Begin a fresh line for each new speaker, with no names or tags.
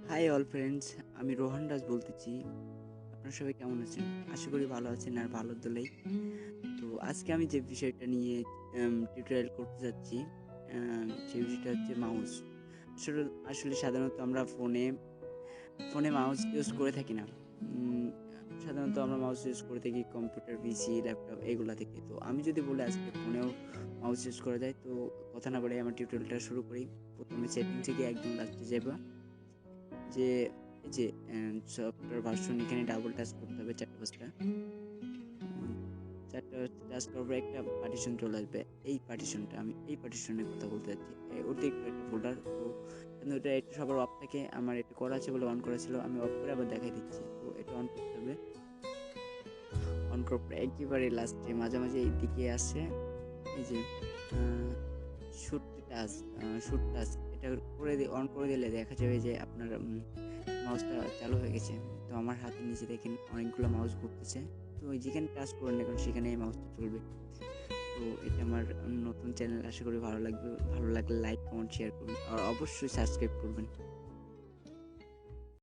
High all friends, আমি রোহান রাজ বলতেছি। আপনারা সবাই কেমন আছেন? আশা করি ভালো আছেন আর ভালো দলেই। তো আজকে আমি যে বিষয়টা নিয়ে টিউটোরিয়াল করতে যাচ্ছি, সেই বিষয়টা হচ্ছে মাউস। আসলে আসলে সাধারণত আমরা ফোনে ফোনে মাউস ইউজ করে থাকি না। উম, সাধারণত আমরা মাউস ইউজ করে থাকি কম্পিউটার, পিসি, ল্যাপটপ এগুলা থেকে। তো আমি যদি বলি আজকে ফোনেও মাউস ইউজ করা যায়, তো কথা না বাড়িয়ে আমার টিউটোরিয়ালটা শুরু করি। প্রথমে সেটিং থেকে একদম লাস্টে যাব, যে এই যে সফটওয়্যার ভার্সন, এখানে ডাবল টাচ করতে হবে ৪টা ৫টা। ৪টা টাচ করার পরে একটা পার্টিশন চলে আসবে। আমি এই পার্টিশনের কথা বলতে চাচ্ছি। অতিরিক্ত একটা ফোল্ডার। তো কিন্তু এটা সবার অফ থাকে, আমার এটা করা আছে বলে অন করা ছিল, আমি অফ করে আবার দেখাই দিচ্ছি। তো এটা অন করতে হবে। অন করার পরে একেবারে লাস্টে মাঝামাঝি এই দিকে আসে এই যে শুট টাচ, এটা অন করে দিলে দেখা যাবে যে আপনার মাউসটা চালু হয়ে গেছে। তো আমার হাতের নিচে দেখেন অনেকগুলো মাউস ঘুরতেছে। তো ওই যেখানে টাচ করেন এখন সেখানে এই মাউসটা চলবে। তো এটা আমার নতুন চ্যানেল, আশা করি ভালো লাগবে। ভালো লাগলে লাইক, কমেন্ট, শেয়ার করবেন আর অবশ্যই সাবস্ক্রাইব করবেন।